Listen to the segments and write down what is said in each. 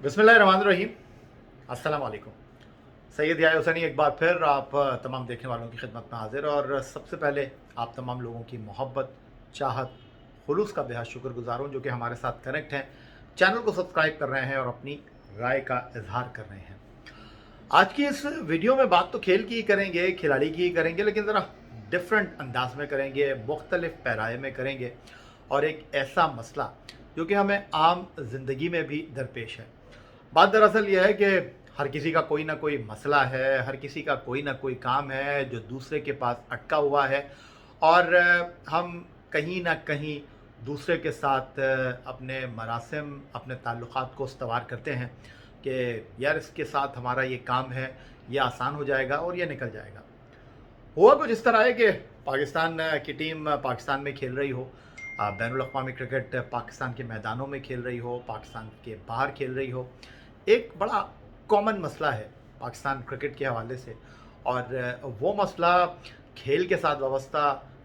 बिस्मिल्लाहिर्रहमानिर्रहीम। अस्सलाम वालेकुम। सैयद याह्या हुसैनी एक बार फिर आप तमाम देखने वालों की खिदमत में हाजिर। और सबसे पहले आप तमाम लोगों की मोहब्बत, चाहत, खुलूस का बेहद शुक्रगुजार हूँ जो कि हमारे साथ कनेक्ट हैं, चैनल को सब्सक्राइब कर रहे हैं और अपनी राय का इजहार कर रहे हैं। आज की इस वीडियो में बात तो खेल की ही करेंगे, खिलाड़ी की ही करेंगे, लेकिन ज़रा डिफरेंट अंदाज में करेंगे, मुख्तलिफ पैराए में करेंगे और एक ऐसा मसला जो कि हमें आम जिंदगी में भी दरपेश है। बात दरअसल यह है कि हर किसी का कोई ना कोई मसला है, हर किसी का कोई ना कोई काम है जो दूसरे के पास अटका हुआ है। और हम कहीं ना कहीं दूसरे के साथ अपने मरासिम, अपने ताल्लुकात को इस्तवार करते हैं कि यार इसके साथ हमारा ये काम है, ये आसान हो जाएगा और ये निकल जाएगा। हुआ कुछ इस तरह है कि पाकिस्तान की टीम पाकिस्तान में खेल रही हो, बैनुल अक़वामी क्रिकेट पाकिस्तान के मैदानों में खेल रही हो, पाकिस्तान के बाहर खेल रही हो। एक बड़ा कॉमन मसला है पाकिस्तान क्रिकेट के हवाले से, और वो मसला खेल के साथ वाबस्ता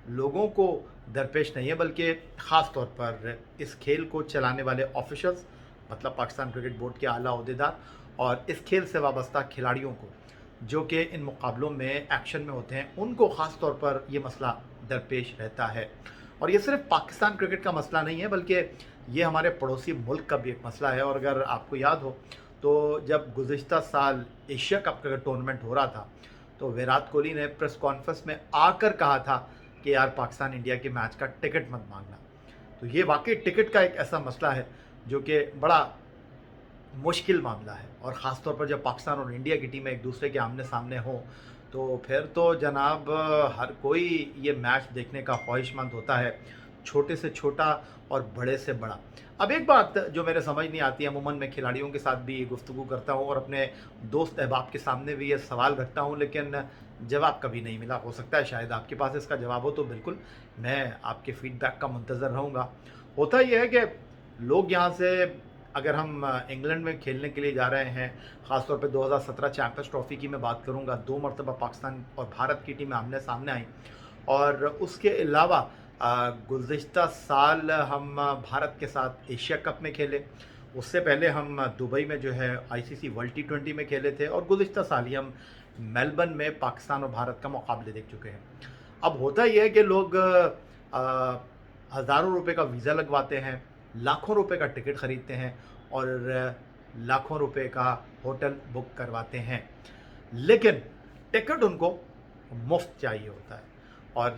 लोगों को दरपेश नहीं है, बल्कि ख़ास तौर पर इस खेल को चलाने वाले ऑफिशल्स, मतलब पाकिस्तान क्रिकेट बोर्ड के आला ओहदेदार और इस खेल से वाबस्ता खिलाड़ियों को जो कि इन मुकाबलों में एक्शन में होते हैं, उनको ख़ास तौर पर ये मसला दरपेश रहता है। और ये सिर्फ पाकिस्तान क्रिकेट का मसला नहीं है, बल्कि ये हमारे पड़ोसी मुल्क का भी एक मसला है। और अगर आपको याद हो तो जब गुज़िश्ता साल एशिया कप का टूर्नामेंट हो रहा था तो विराट कोहली ने प्रेस कॉन्फ्रेंस में आकर कहा था कि यार पाकिस्तान इंडिया के मैच का टिकट मत मांगना। तो ये वाकई टिकट का एक ऐसा मसला है जो कि बड़ा मुश्किल मामला है। और ख़ास तौर पर जब पाकिस्तान और इंडिया की टीमें एक दूसरे के आमने सामने हों तो फिर तो जनाब हर कोई ये मैच देखने का ख्वाहिशमंद होता है, छोटे से छोटा और बड़े से बड़ा। अब एक बात जो मेरे समझ नहीं आती है, अमूमन मैं खिलाड़ियों के साथ भी गुफ्तगू करता हूँ और अपने दोस्त अहबाब के सामने भी ये सवाल रखता हूँ, लेकिन जवाब कभी नहीं मिला। हो सकता है शायद आपके पास इसका जवाब हो, तो बिल्कुल मैं आपके फीडबैक का मुंतज़र रहूँगा। होता यह है कि लोग यहाँ से, अगर हम इंग्लैंड में खेलने के लिए जा रहे हैं, ख़ासतौर पे 2017 चैम्पियंस ट्रॉफ़ी की मैं बात करूँगा, 2 मरतबा पाकिस्तान और भारत की टीमें आमने-सामने आईं। और उसके अलावा गुज़िश्ता साल हम भारत के साथ एशिया कप में खेले। उससे पहले हम दुबई में जो है आईसीसी वर्ल्ड टी20 में खेले थे, और गुज़िश्ता साल ही हम मेलबर्न में पाकिस्तान और भारत का मुकाबले देख चुके हैं। अब होता ये है कि लोग हज़ारों रुपए का वीज़ा लगवाते हैं, लाखों रुपए का टिकट ख़रीदते हैं और लाखों रुपए का होटल बुक करवाते हैं, लेकिन टिकट उनको मुफ्त चाहिए होता है। और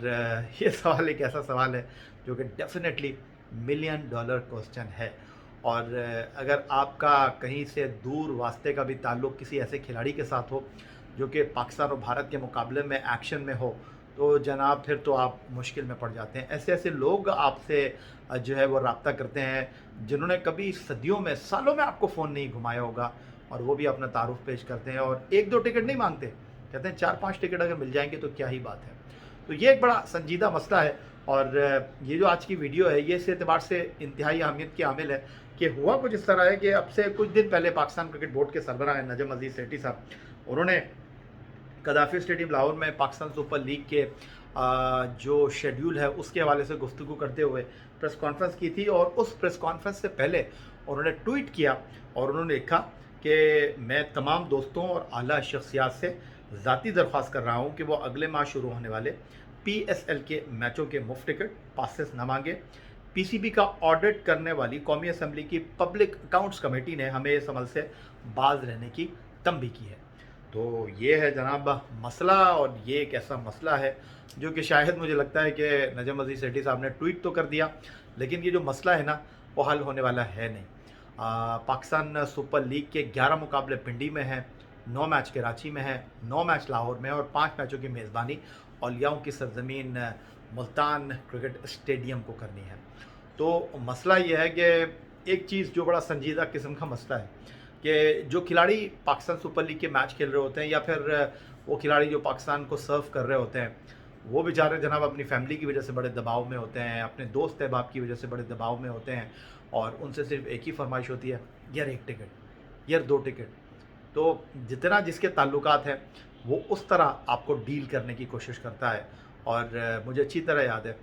ये सवाल एक ऐसा सवाल है जो कि डेफिनेटली मिलियन डॉलर क्वेश्चन है। और अगर आपका कहीं से दूर वास्ते का भी ताल्लुक़ किसी ऐसे खिलाड़ी के साथ हो जो कि पाकिस्तान और भारत के मुकाबले में एक्शन में हो, तो जनाब फिर तो आप मुश्किल में पड़ जाते हैं। ऐसे ऐसे लोग आपसे जो है वो रब्ता करते हैं जिन्होंने कभी सदियों में, सालों में आपको फ़ोन नहीं घुमाया होगा, और वो भी अपना तारुफ पेश करते हैं और 1-2 टिकट नहीं मांगते, कहते हैं 4-5 टिकट अगर मिल जाएंगे तो क्या ही बात है। तो ये एक बड़ा संजीदा मसला है। और ये जो आज की वीडियो है, ये इस एतबार से इंतहाई अहमियत की हामिल है कि हुआ कुछ इस तरह है कि अब से कुछ दिन पहले पाकिस्तान क्रिकेट बोर्ड के सरबराह नजम अजीज़ सेठी साहब, उन्होंने कदाफ़ी स्टेडियम लाहौर में पाकिस्तान सुपर लीग के जो शेड्यूल है उसके हवाले से गुफ्तगू करते हुए प्रेस कॉन्फ्रेंस की थी। और उस प्रेस कॉन्फ्रेंस से पहले उन्होंने ट्वीट किया और उन्होंने लिखा कि मैं तमाम दोस्तों और आला शख्सियात से ज़ाती दरख्वास्त कर रहा हूँ कि वो अगले माह शुरू होने वाले PSL के मैचों के मुफ्त टिकट पासेस न मांगे। PCB का ऑडिट करने वाली कौमी असम्बली की पब्लिक अकाउंट्स कमेटी ने हमें इस अमल से बाज रहने की तंबीह की है। तो ये है जनाब मसला, और ये एक ऐसा मसला है जो कि शायद मुझे लगता है कि नजम अजीज़ सेठी साहब ने ट्वीट तो कर दिया, लेकिन ये जो मसला है ना वो हल होने वाला है नहीं। पाकिस्तान सुपर लीग के 11 मुकाबले पिंडी में हैं, 9 मैच कराची में हैं, 9 मैच लाहौर में, और 5 मैचों की मेज़बानी औलियाओं की सरजमीन मुल्तान क्रिकेट स्टेडियम को करनी है। तो मसला ये है कि एक चीज़ जो बड़ा संजीदा किस्म का मसला है कि जो खिलाड़ी पाकिस्तान सुपर लीग के मैच खेल रहे होते हैं, या फिर वो खिलाड़ी जो पाकिस्तान को सर्व कर रहे होते हैं, वो बेचारे जनाब अपनी फैमिली की वजह से बड़े दबाव में होते हैं, अपने दोस्त अहबाब की वजह से बड़े दबाव में होते हैं, और उनसे सिर्फ एक ही फरमाइश होती है, यार 1 टिकट, यार 2 टिकट। तो जितना जिसके ताल्लुकात हैं वो उस तरह आपको डील करने की कोशिश करता है। और मुझे अच्छी तरह याद है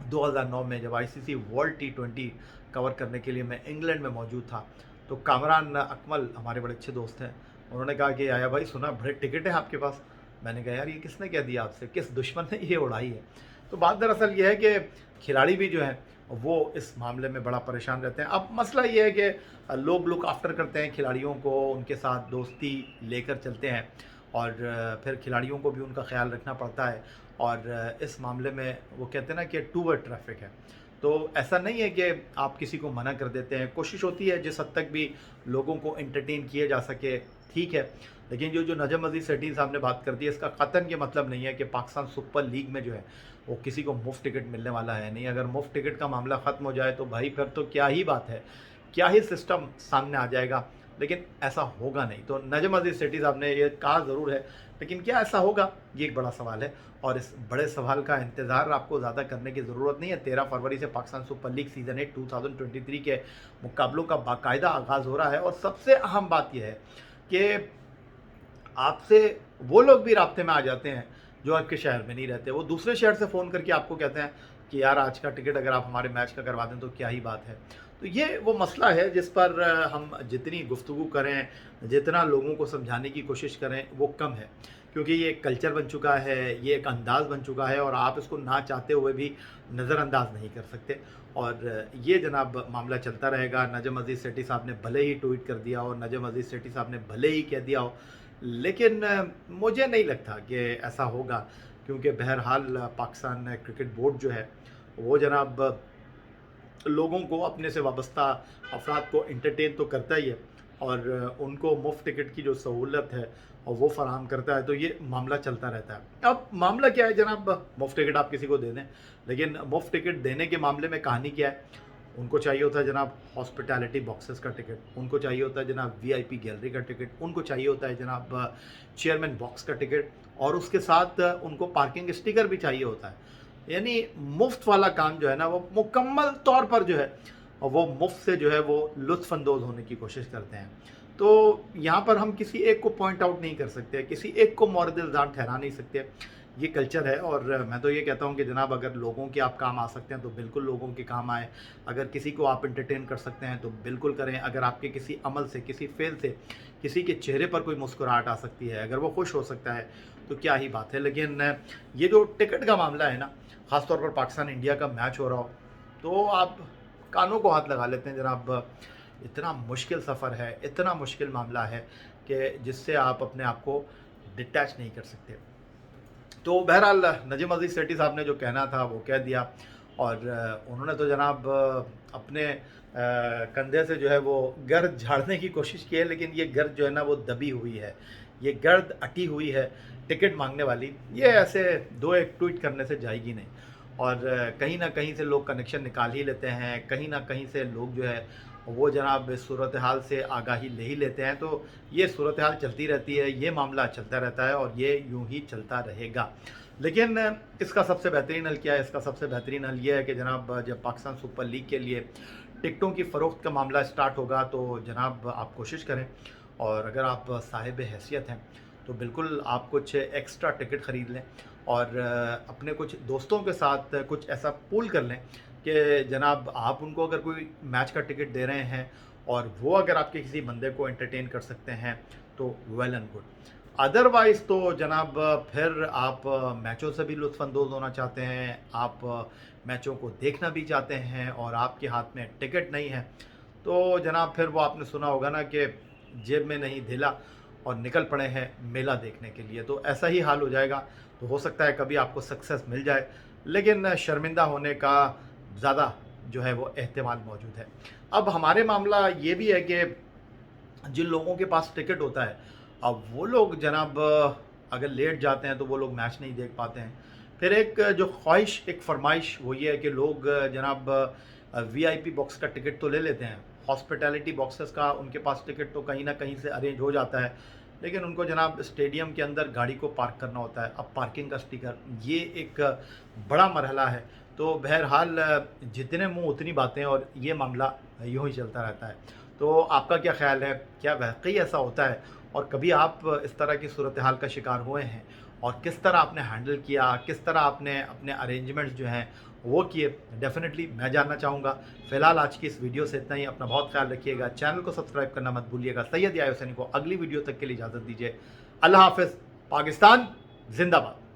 2009 में जब आईसीसी वर्ल्ड टी20 कवर करने के लिए मैं इंग्लैंड में मौजूद था, तो कामरान अकमल हमारे बड़े अच्छे दोस्त हैं, उन्होंने कहा कि आया भाई सुना बड़े टिकट है आपके पास। मैंने कहा यार ये किसने कह दिया आपसे, किस दुश्मन ने ये उड़ाई है। तो बात दरअसल ये है कि खिलाड़ी भी जो हैं वो इस मामले में बड़ा परेशान रहते हैं। अब मसला ये है कि लोग लुक आफ्टर करते हैं खिलाड़ियों को, उनके साथ दोस्ती लेकर चलते हैं और फिर खिलाड़ियों को भी उनका ख्याल रखना पड़ता है। और इस मामले में वो कहते हैं ना कि टू वे ट्रैफिक है, तो ऐसा नहीं है कि आप किसी को मना कर देते हैं। कोशिश होती है जिस हद तक भी लोगों को एंटरटेन किया जा सके, ठीक है। लेकिन जो नजम अजीज सेठी साहब ने बात कर दी है, इसका कतन ये मतलब नहीं है कि पाकिस्तान सुपर लीग में जो है वो किसी को मुफ्त टिकट मिलने वाला है नहीं। अगर मुफ्त टिकट का मामला ख़त्म हो जाए तो भाई फिर तो क्या ही बात है, क्या ही सिस्टम सामने आ जाएगा। लेकिन ऐसा होगा नहीं। तो नजम अजीज सेठी साहब ने ये कहा ज़रूर है, लेकिन क्या ऐसा होगा, ये एक बड़ा सवाल है। और इस बड़े सवाल का इंतज़ार आपको ज़्यादा करने की ज़रूरत नहीं है। 13 फरवरी से पाकिस्तान सुपर लीग सीज़न 8 2023 के मुकाबलों का बाकायदा आगाज़ हो रहा है। और सबसे अहम बात यह है कि आपसे वो लोग भी राब्ते में आ जाते हैं जो आपके शहर में नहीं रहते। वो दूसरे शहर से फ़ोन करके आपको कहते हैं कि यार आज का टिकट अगर आप हमारे मैच का करवा दें तो क्या ही बात है। तो ये वो मसला है जिस पर हम जितनी गुफ्तगू करें, जितना लोगों को समझाने की कोशिश करें वो कम है, क्योंकि ये एक कल्चर बन चुका है, ये एक अंदाज़ बन चुका है और आप इसको ना चाहते हुए भी नज़रअंदाज नहीं कर सकते। और ये जनाब मामला चलता रहेगा। नजम अजीज़ सेठी साहब ने भले ही ट्वीट कर दिया हो, नजम अजीज़ सेठी साहब ने भले ही कह दिया हो, लेकिन मुझे नहीं लगता कि ऐसा होगा, क्योंकि बहरहाल पाकिस्तान क्रिकेट बोर्ड जो है वो जनाब लोगों को अपने से वाबस्ता अफराद को इंटरटेन तो करता ही है और उनको मुफ्त टिकट की जो सहूलत है और वो फराहम करता है। तो ये मामला चलता रहता है। अब मामला क्या है जनाब, मुफ्त टिकट आप किसी को दे दें, लेकिन मुफ्त टिकट देने के मामले में कहानी क्या है। उनको चाहिए होता है जनाब हॉस्पिटैलिटी बॉक्सेस का टिकट, उनको चाहिए होता है जनाब वीआईपी गैलरी का टिकट, उनको चाहिए होता है जनाब चेयरमैन बॉक्स का टिकट, और उसके साथ उनको पार्किंग स्टिकर भी चाहिए होता है। यानी मुफ्त वाला काम जो है ना वो मुकम्मल तौर पर जो है वो मुफ्त से जो है वो लुत्फ़अंदोज़ होने की कोशिश करते हैं। तो यहाँ पर हम किसी एक को पॉइंट आउट नहीं कर सकते, किसी एक को मौरद इल्ज़ाम ठहरा नहीं सकते। ये कल्चर है और मैं तो ये कहता हूँ कि जनाब अगर लोगों के आप काम आ सकते हैं तो बिल्कुल लोगों के काम आए। अगर किसी को आप एंटरटेन कर सकते हैं तो बिल्कुल करें। अगर आपके किसी अमल से, किसी फेल से किसी के चेहरे पर कोई मुस्कुराहट आ सकती है, अगर वो खुश हो सकता है तो क्या ही बात है। लेकिन ये जो टिकट का मामला है ना, ख़ास तौर पर पाकिस्तान इंडिया का मैच हो रहा हो तो आप कानों को हाथ लगा लेते हैं जनाब। इतना मुश्किल सफ़र है, इतना मुश्किल मामला है कि जिससे आप अपने आप को डिटैच नहीं कर सकते। तो बहरहाल नजम अजीज़ सेठी साहब ने जो कहना था वो कह दिया और उन्होंने तो जनाब अपने कंधे से जो है वो गर्द झाड़ने की कोशिश की है, लेकिन ये गर्द जो है ना वो दबी हुई है, ये गर्द अटी हुई है टिकट मांगने वाली। ये ऐसे दो एक ट्वीट करने से जाएगी नहीं। और कहीं ना कहीं से लोग कनेक्शन निकाल ही लेते हैं, कहीं ना कहीं से लोग जो है वो जनाब इस सूरत हाल से आगाही ले ही लेते हैं। तो ये सूरत हाल चलती रहती है, ये मामला चलता रहता है और ये यूं ही चलता रहेगा। लेकिन इसका सबसे बेहतरीन हल क्या है? इसका सबसे बेहतरीन हल ये है कि जनाब जब पाकिस्तान सुपर लीग के लिए टिकटों की फ़रोख्त का मामला स्टार्ट होगा तो जनाब आप कोशिश करें, और अगर आप साहिब हैसियत हैं तो बिल्कुल आप कुछ एक्स्ट्रा टिकट ख़रीद लें और अपने कुछ दोस्तों के साथ कुछ ऐसा पूल कर लें कि जनाब आप उनको अगर कोई मैच का टिकट दे रहे हैं और वो अगर आपके किसी बंदे को एंटरटेन कर सकते हैं तो वेल एंड गुड। अदरवाइज़ तो जनाब फिर आप मैचों से भी लुत्फ़अंदोज़ होना चाहते हैं, आप मैचों को देखना भी चाहते हैं और आपके हाथ में टिकट नहीं है, तो जनाब फिर वो आपने सुना होगा ना कि जेब में नहीं ढीला और निकल पड़े हैं मेला देखने के लिए। तो ऐसा ही हाल हो जाएगा। तो हो सकता है कभी आपको सक्सेस मिल जाए, लेकिन शर्मिंदा होने का ज़्यादा जो है वो एहतिमाल मौजूद है। अब हमारे मामला ये भी है कि जिन लोगों के पास टिकट होता है, अब वो लोग जनाब अगर लेट जाते हैं तो वो लोग मैच नहीं देख पाते हैं। फिर एक जो ख्वाहिश, एक फरमाइश वो ये है कि लोग जनाब वीआईपी बॉक्स का टिकट तो ले लेते हैं, हॉस्पिटैलिटी बॉक्सेस का उनके पास टिकट तो कहीं ना कहीं से अरेंज हो जाता है, लेकिन उनको जनाब स्टेडियम के अंदर गाड़ी को पार्क करना होता है। अब पार्किंग का स्टिकर, ये एक बड़ा मरहला है। तो बहरहाल जितने मुंह उतनी बातें और ये मामला यूँ ही चलता रहता है। तो आपका क्या ख्याल है, क्या वाकई ऐसा होता है और कभी आप इस तरह की सूरत हाल का शिकार हुए हैं اور کس طرح آپ نے ہینڈل کیا، کس طرح آپ نے اپنے ارینجمنٹس جو ہیں وہ کیے، ڈیفینیٹلی میں جاننا چاہوں گا۔ فی الحال آج کی اس ویڈیو سے اتنا ہی، اپنا بہت خیال رکھیے گا، چینل کو سبسکرائب کرنا مت بھولیے گا۔ سید یحییٰ حسینی کو اگلی ویڈیو تک کے لیے اجازت دیجیے۔ اللہ حافظ۔ پاکستان زندہ باد۔